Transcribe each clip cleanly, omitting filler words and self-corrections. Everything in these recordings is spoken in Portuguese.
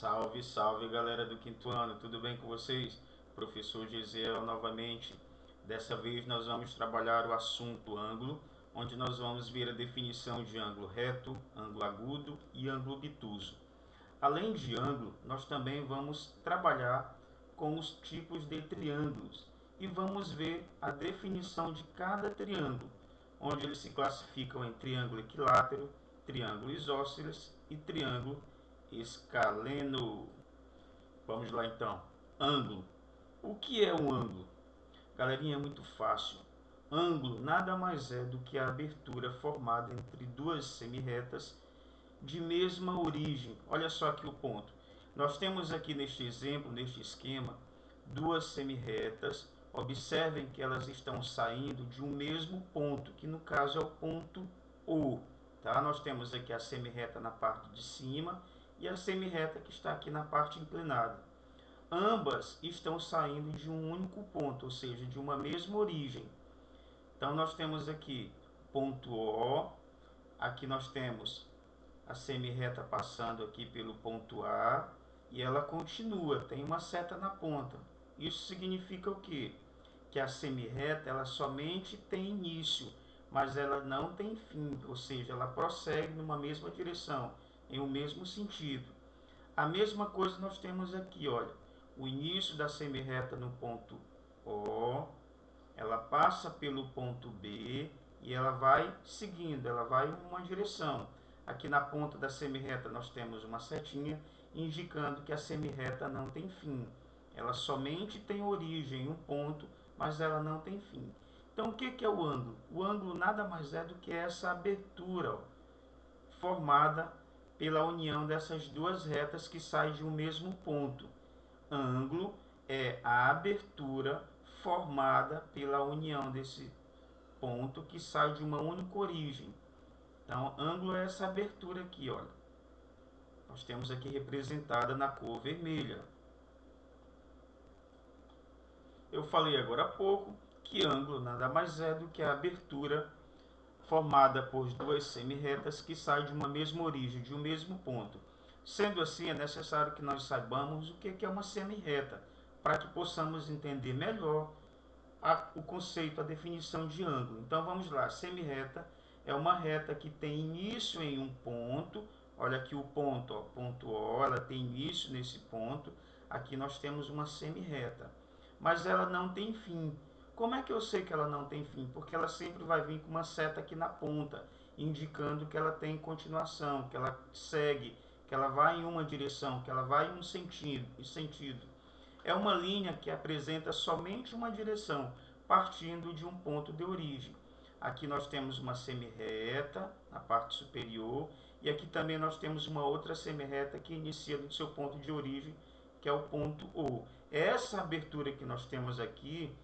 Salve, salve galera do quinto ano, tudo bem com vocês? Professor Gesiel novamente. Dessa vez nós vamos trabalhar o assunto ângulo, onde nós vamos ver a definição de ângulo reto, ângulo agudo e ângulo obtuso. Além de ângulo, nós também vamos trabalhar com os tipos de triângulos e vamos ver a definição de cada triângulo, onde eles se classificam em triângulo equilátero, triângulo isósceles e triângulo escaleno. Vamos lá então. Ângulo. O que é um ângulo? Galerinha, é muito fácil. Ângulo nada mais é do que a abertura formada entre duas semirretas de mesma origem. Olha só aqui o ponto. Nós temos aqui neste exemplo, neste esquema, duas semirretas. Observem que elas estão saindo de um mesmo ponto, que no caso é o ponto O. Tá? Nós temos aqui a semirreta na parte de cima e a semirreta que está aqui na parte inclinada. Ambas estão saindo de um único ponto, ou seja, de uma mesma origem. Então nós temos aqui ponto O, aqui nós temos a semirreta passando aqui pelo ponto A e ela continua, tem uma seta na ponta. Isso significa o quê? Que a semirreta ela somente tem início, mas ela não tem fim, ou seja, ela prossegue numa mesma direção, em um mesmo sentido. A mesma coisa nós temos aqui, olha, o início da semirreta no ponto O, ela passa pelo ponto B e ela vai seguindo, ela vai em uma direção. Aqui na ponta da semirreta nós temos uma setinha indicando que a semirreta não tem fim. Ela somente tem origem, um ponto, mas ela não tem fim. Então o que é o ângulo? O ângulo nada mais é do que essa abertura, ó, formada pela união dessas duas retas que saem de um mesmo ponto. Ângulo é a abertura formada pela união desse ponto que sai de uma única origem. Então, ângulo é essa abertura aqui, olha. Nós temos aqui representada na cor vermelha. Eu falei agora há pouco que ângulo nada mais é do que a abertura formada por duas semirretas que saem de uma mesma origem, de um mesmo ponto. Sendo assim, é necessário que nós saibamos o que é uma semirreta, para que possamos entender melhor o conceito, a definição de ângulo. Então vamos lá, semirreta é uma reta que tem início em um ponto. Olha aqui o ponto, ó, ponto O, ela tem início nesse ponto. Aqui nós temos uma semirreta, mas ela não tem fim. Como é que eu sei que ela não tem fim? Porque ela sempre vai vir com uma seta aqui na ponta, indicando que ela tem continuação, que ela segue, que ela vai em uma direção, que ela vai em um sentido. É uma linha que apresenta somente uma direção, partindo de um ponto de origem. Aqui nós temos uma semirreta na parte superior e aqui também nós temos uma outra semirreta que inicia do seu ponto de origem, que é o ponto O. Essa abertura que nós temos aqui,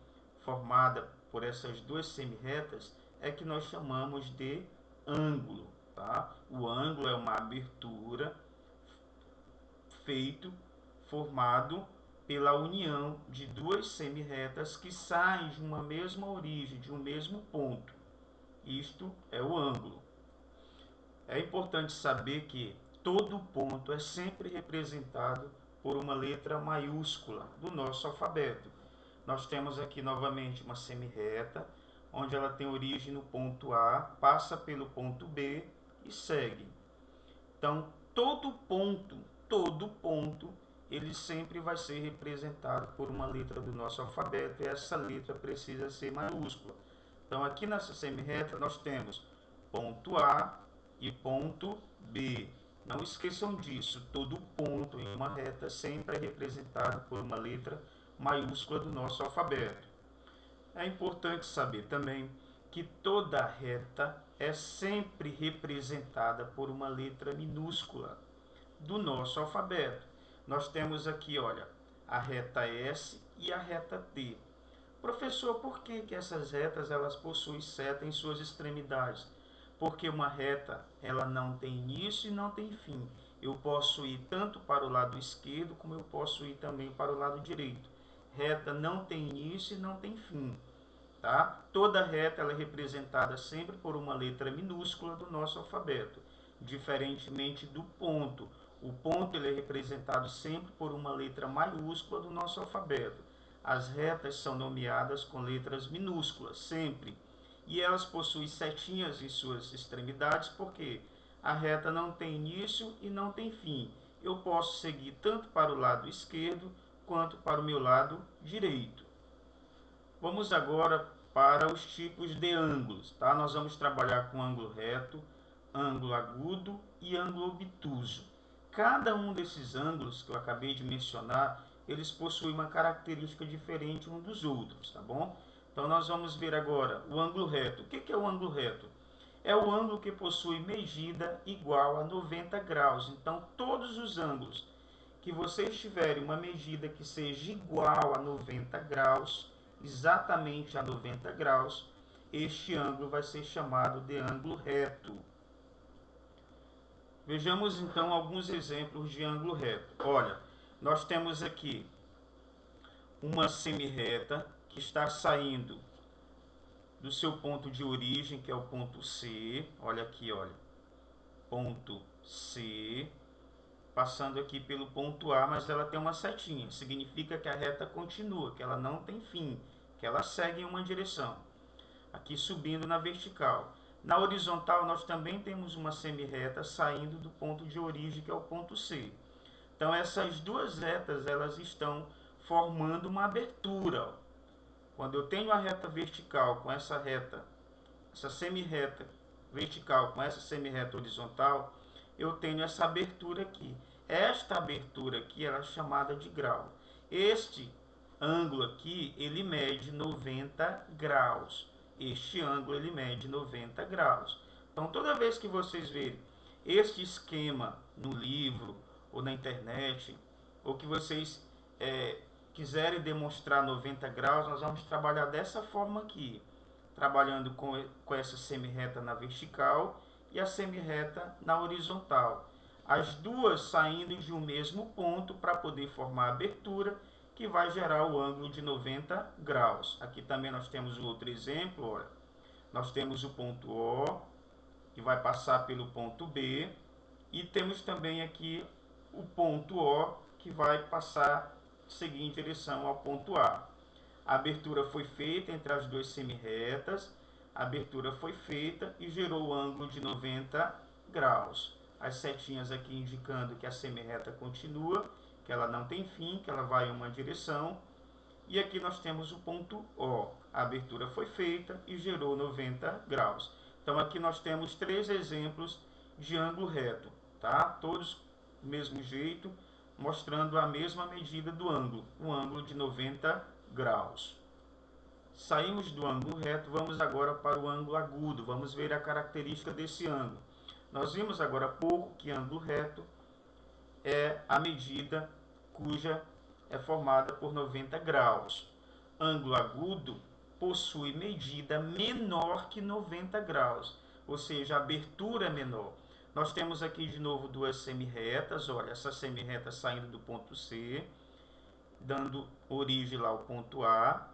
formada por essas duas semirretas, é que nós chamamos de ângulo. Tá? O ângulo é uma abertura formado pela união de duas semirretas que saem de uma mesma origem, de um mesmo ponto. Isto é o ângulo. É importante saber que todo ponto é sempre representado por uma letra maiúscula do nosso alfabeto. Nós temos aqui novamente uma semirreta, onde ela tem origem no ponto A, passa pelo ponto B e segue. Então, todo ponto, ele sempre vai ser representado por uma letra do nosso alfabeto, e essa letra precisa ser maiúscula. Então, aqui nessa semirreta, nós temos ponto A e ponto B. Não esqueçam disso, todo ponto em uma reta sempre é representado por uma letra maiúscula do nosso alfabeto. É importante saber também que toda reta é sempre representada por uma letra minúscula do nosso alfabeto. Nós temos aqui, olha, a reta S e a reta T. Professor, por que essas retas elas possuem seta em suas extremidades? Porque uma reta ela não tem início e não tem fim. Eu posso ir tanto para o lado esquerdo como eu posso ir também para o lado direito. Reta não tem início e não tem fim. Tá? Toda reta ela é representada sempre por uma letra minúscula do nosso alfabeto, diferentemente do ponto. O ponto ele é representado sempre por uma letra maiúscula do nosso alfabeto. As retas são nomeadas com letras minúsculas, sempre. E elas possuem setinhas em suas extremidades, porque a reta não tem início e não tem fim. Eu posso seguir tanto para o lado esquerdo quanto para o meu lado direito. Vamos agora para os tipos de ângulos, tá? Nós vamos trabalhar com ângulo reto, ângulo agudo e ângulo obtuso. Cada um desses ângulos que eu acabei de mencionar, eles possuem uma característica diferente um dos outros, tá bom? Então nós vamos ver agora o ângulo reto. O que é o ângulo reto? É o ângulo que possui medida igual a 90 graus. Então todos os ângulos que vocês tiverem uma medida que seja igual a 90 graus, exatamente a 90 graus, este ângulo vai ser chamado de ângulo reto. Vejamos então alguns exemplos de ângulo reto. Olha, nós temos aqui uma semirreta que está saindo do seu ponto de origem, que é o ponto C. Olha aqui, olha. Ponto C, passando aqui pelo ponto A, mas ela tem uma setinha. Significa que a reta continua, que ela não tem fim, que ela segue em uma direção. Aqui subindo na vertical. Na horizontal, nós também temos uma semirreta saindo do ponto de origem, que é o ponto C. Então, essas duas retas, elas estão formando uma abertura. Quando eu tenho a reta vertical com essa semirreta vertical com essa semirreta horizontal, eu tenho essa abertura aqui. Esta abertura aqui ela é chamada de grau. Este ângulo aqui, ele mede 90 graus. Este ângulo, ele mede 90 graus. Então, toda vez que vocês verem este esquema no livro ou na internet, ou que vocês quiserem demonstrar 90 graus, nós vamos trabalhar dessa forma aqui, trabalhando com essa semirreta na vertical e a semirreta na horizontal. As duas saindo de um mesmo ponto para poder formar a abertura, que vai gerar o ângulo de 90 graus. Aqui também nós temos um outro exemplo, olha. Nós temos o ponto O, que vai passar pelo ponto B, e temos também aqui o ponto O, que vai passar, seguir em direção ao ponto A. A abertura foi feita entre as duas semirretas, a abertura foi feita e gerou o ângulo de 90 graus. As setinhas aqui indicando que a semirreta continua, que ela não tem fim, que ela vai em uma direção. E aqui nós temos o ponto O. A abertura foi feita e gerou 90 graus. Então aqui nós temos 3 exemplos de ângulo reto, tá? Todos do mesmo jeito, mostrando a mesma medida do ângulo, um ângulo de 90 graus. Saímos do ângulo reto, vamos agora para o ângulo agudo. Vamos ver a característica desse ângulo. Nós vimos agora há pouco que ângulo reto é a medida cuja é formada por 90 graus. Ângulo agudo possui medida menor que 90 graus, ou seja, a abertura é menor. Nós temos aqui de novo duas semirretas, olha, essa semirreta saindo do ponto C, dando origem lá ao ponto A,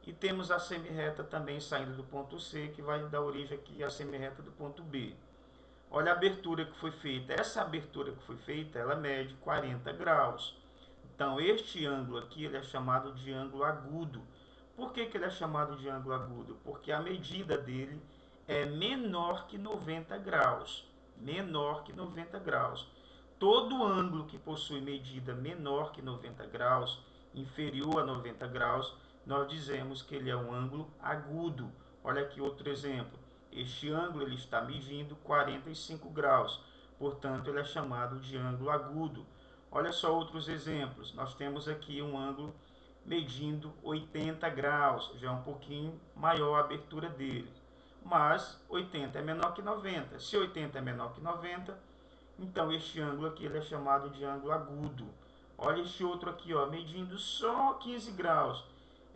e temos a semirreta também saindo do ponto C, que vai dar origem aqui à semirreta do ponto B. Olha a abertura que foi feita. Essa abertura que foi feita, ela mede 40 graus. Então, este ângulo aqui ele é chamado de ângulo agudo. Por que ele é chamado de ângulo agudo? Porque a medida dele é menor que 90 graus. Menor que 90 graus. Todo ângulo que possui medida menor que 90 graus, inferior a 90 graus, nós dizemos que ele é um ângulo agudo. Olha aqui outro exemplo. Este ângulo ele está medindo 45 graus, portanto ele é chamado de ângulo agudo. Olha só outros exemplos. Nós temos aqui um ângulo medindo 80 graus, já é um pouquinho maior a abertura dele. Mas 80 é menor que 90. Se 80 é menor que 90, então este ângulo aqui ele é chamado de ângulo agudo. Olha este outro aqui, ó, medindo só 15 graus,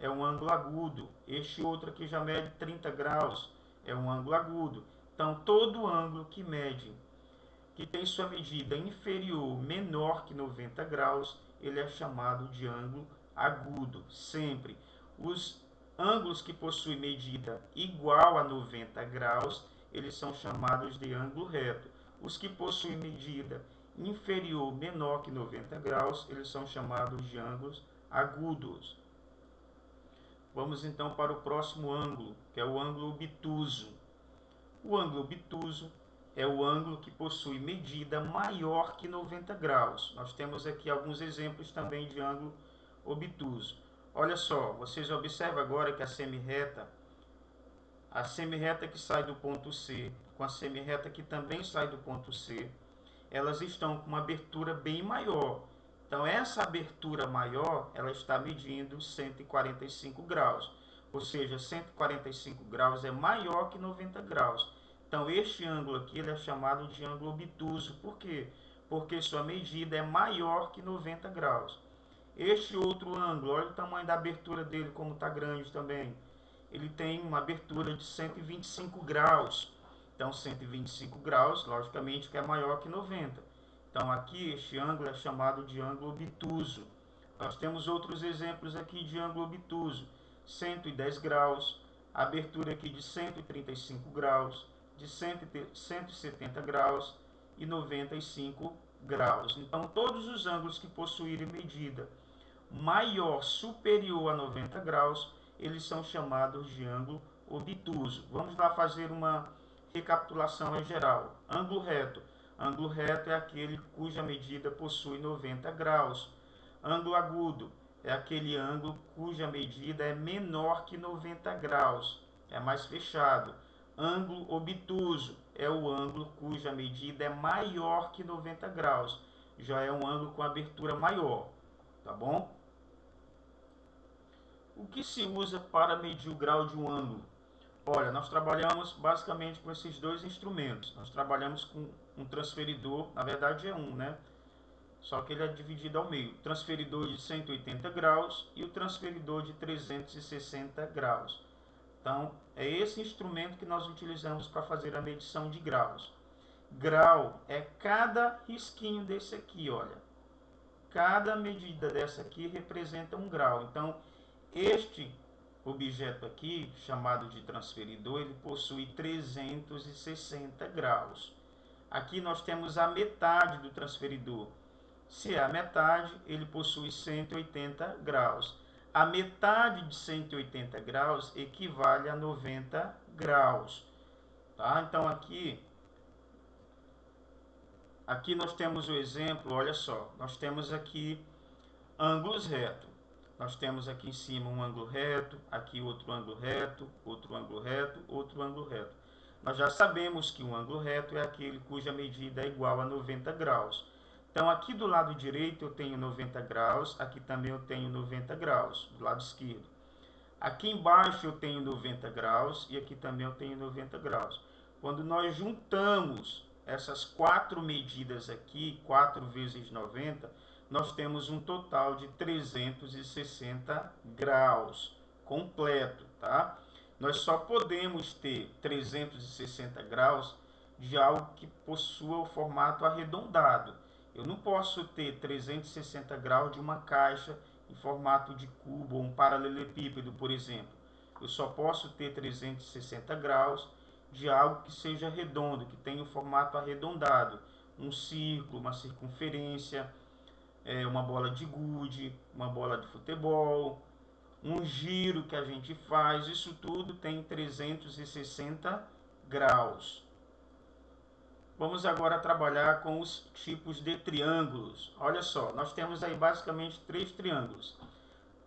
é um ângulo agudo. Este outro aqui já mede 30 graus, é um ângulo agudo. Então todo ângulo que mede, que tem sua medida inferior, menor que 90 graus, ele é chamado de ângulo agudo, sempre. Os ângulos que possuem medida igual a 90 graus, eles são chamados de ângulo reto. Os que possuem medida inferior menor que 90 graus, eles são chamados de ângulos agudos. Vamos então para o próximo ângulo, que é o ângulo obtuso. O ângulo obtuso é o ângulo que possui medida maior que 90 graus. Nós temos aqui alguns exemplos também de ângulo obtuso. Olha só, vocês observam agora que a semirreta que sai do ponto C, com a semirreta que também sai do ponto C, elas estão com uma abertura bem maior. Então, essa abertura maior, ela está medindo 145 graus. Ou seja, 145 graus é maior que 90 graus. Então, este ângulo aqui ele é chamado de ângulo obtuso. Por quê? Porque sua medida é maior que 90 graus. Este outro ângulo, olha o tamanho da abertura dele, como está grande também. Ele tem uma abertura de 125 graus. Então, 125 graus, logicamente, que é maior que 90. Então, aqui, este ângulo é chamado de ângulo obtuso. Nós temos outros exemplos aqui de ângulo obtuso. 110 graus, abertura aqui de 135 graus, de 170 graus e 95 graus. Então, todos os ângulos que possuírem medida maior, superior a 90 graus, eles são chamados de ângulo obtuso. Vamos lá fazer uma recapitulação em geral. Ângulo reto. Ângulo reto é aquele cuja medida possui 90 graus. Ângulo agudo é aquele ângulo cuja medida é menor que 90 graus, é mais fechado. Ângulo obtuso é o ângulo cuja medida é maior que 90 graus, já é um ângulo com abertura maior, tá bom? O que se usa para medir o grau de um ângulo? Olha, nós trabalhamos basicamente com esses dois instrumentos. Nós trabalhamos com um transferidor, na verdade é um, né? Só que ele é dividido ao meio. Transferidor de 180 graus e o transferidor de 360 graus. Então, é esse instrumento que nós utilizamos para fazer a medição de graus. Grau é cada risquinho desse aqui, olha. Cada medida dessa aqui representa um grau. Então, este objeto aqui, chamado de transferidor, ele possui 360 graus. Aqui nós temos a metade do transferidor. Se é a metade, ele possui 180 graus. A metade de 180 graus equivale a 90 graus. Tá? Então, aqui nós temos o exemplo, olha só. Nós temos aqui ângulos retos. Nós temos aqui em cima um ângulo reto, aqui outro ângulo reto, outro ângulo reto, outro ângulo reto. Nós já sabemos que um ângulo reto é aquele cuja medida é igual a 90 graus. Então, aqui do lado direito eu tenho 90 graus, aqui também eu tenho 90 graus, do lado esquerdo. Aqui embaixo eu tenho 90 graus e aqui também eu tenho 90 graus. Quando nós juntamos essas quatro medidas aqui, 4 vezes 90, nós temos um total de 360 graus completo, tá? Nós só podemos ter 360 graus de algo que possua o formato arredondado. Eu não posso ter 360 graus de uma caixa em formato de cubo ou um paralelepípedo, por exemplo. Eu só posso ter 360 graus de algo que seja redondo, que tenha o formato arredondado. Um círculo, uma circunferência, uma bola de gude, uma bola de futebol, um giro que a gente faz, isso tudo tem 360 graus. Vamos agora trabalhar com os tipos de triângulos. Olha só, nós temos aí basicamente 3 triângulos.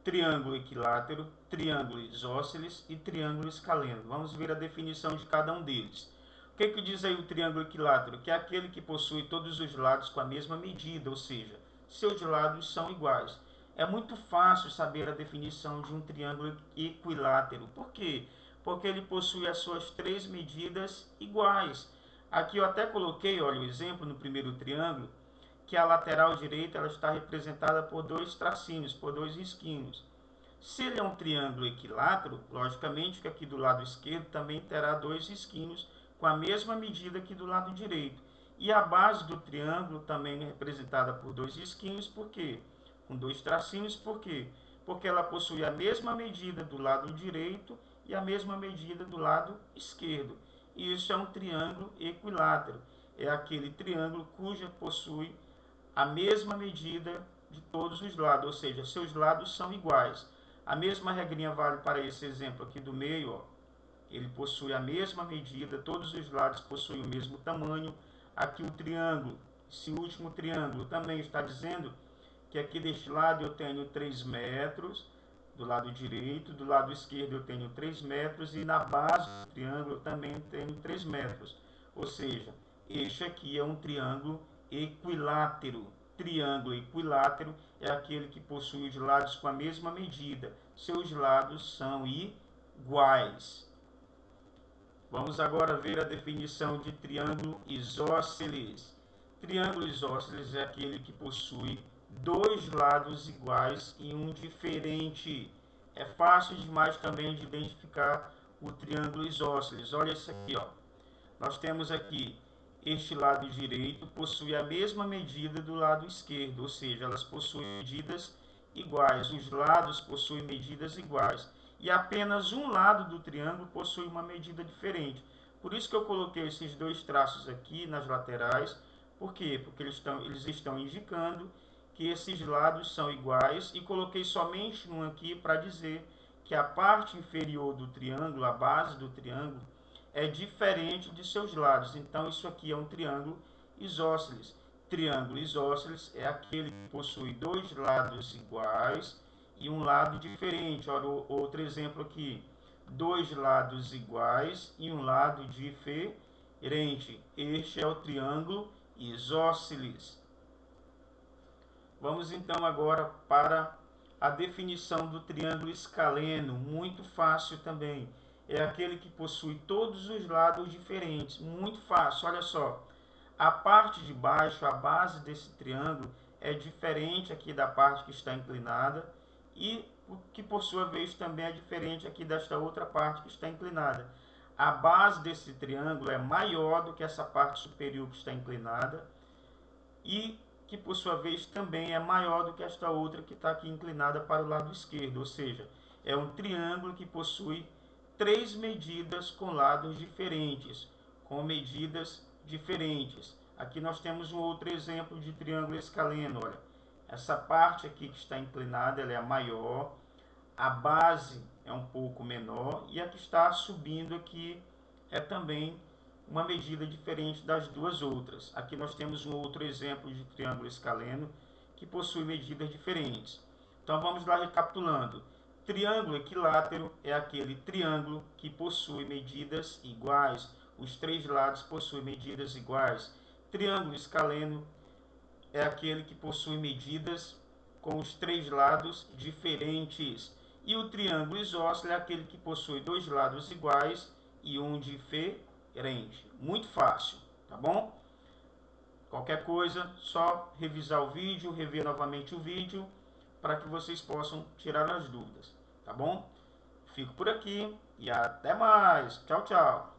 Triângulo equilátero, triângulo isósceles e triângulo escaleno. Vamos ver a definição de cada um deles. O que diz aí o triângulo equilátero? Que é aquele que possui todos os lados com a mesma medida, ou seja, seus lados são iguais. É muito fácil saber a definição de um triângulo equilátero. Por quê? Porque ele possui as suas 3 medidas iguais. Aqui eu até coloquei, olha, o exemplo no primeiro triângulo, que a lateral direita ela está representada por 2 tracinhos, por 2 risquinhos. Se ele é um triângulo equilátero, logicamente que aqui do lado esquerdo também terá 2 risquinhos com a mesma medida que do lado direito. E a base do triângulo também é representada por 2 risquinhos, por quê? Com 2 tracinhos, por quê? Porque ela possui a mesma medida do lado direito e a mesma medida do lado esquerdo. E isso é um triângulo equilátero. É aquele triângulo cuja possui a mesma medida de todos os lados, ou seja, seus lados são iguais. A mesma regrinha vale para esse exemplo aqui do meio, ó. Ele possui a mesma medida, todos os lados possuem o mesmo tamanho. Aqui o triângulo, esse último triângulo também está dizendo que aqui deste lado eu tenho 3 metros, do lado direito, do lado esquerdo eu tenho 3 metros e na base do triângulo eu também tenho 3 metros. Ou seja, este aqui é um triângulo equilátero. Triângulo equilátero é aquele que possui os lados com a mesma medida. Seus lados são iguais. Vamos agora ver a definição de triângulo isósceles. Triângulo isósceles é aquele que possui dois lados iguais e um diferente. É fácil demais também de identificar o triângulo isósceles. Olha isso aqui, ó. Nós temos aqui este lado direito possui a mesma medida do lado esquerdo, ou seja, elas possuem medidas iguais. Os lados possuem medidas iguais. E apenas um lado do triângulo possui uma medida diferente. Por isso que eu coloquei esses dois traços aqui nas laterais. Por quê? Porque eles estão indicando que esses lados são iguais e coloquei somente um aqui para dizer que a parte inferior do triângulo, a base do triângulo, é diferente de seus lados. Então, isso aqui é um triângulo isósceles. Triângulo isósceles é aquele que possui dois lados iguais e um lado diferente. Olha outro exemplo aqui. Dois lados iguais e um lado diferente. Este é o triângulo isósceles. Vamos então agora para a definição do triângulo escaleno. Muito fácil também. É aquele que possui todos os lados diferentes. Muito fácil, olha só. A parte de baixo, a base desse triângulo, é diferente aqui da parte que está inclinada e o que por sua vez também é diferente aqui desta outra parte que está inclinada. A base desse triângulo é maior do que essa parte superior que está inclinada e que por sua vez também é maior do que esta outra que está aqui inclinada para o lado esquerdo, ou seja, é um triângulo que possui três medidas com lados diferentes, com medidas diferentes. Aqui nós temos um outro exemplo de triângulo escaleno, olha. Essa parte aqui que está inclinada, ela é a maior, a base é um pouco menor e a que está subindo aqui é também uma medida diferente das duas outras. Aqui nós temos um outro exemplo de triângulo escaleno que possui medidas diferentes. Então vamos lá recapitulando. Triângulo equilátero é aquele triângulo que possui medidas iguais. Os três lados possuem medidas iguais. Triângulo escaleno é aquele que possui medidas com os três lados diferentes. E o triângulo isósceles é aquele que possui dois lados iguais e um diferente. Muito fácil, tá bom? Qualquer coisa, só revisar o vídeo, rever novamente o vídeo, para que vocês possam tirar as dúvidas, tá bom? Fico por aqui e até mais. Tchau, tchau.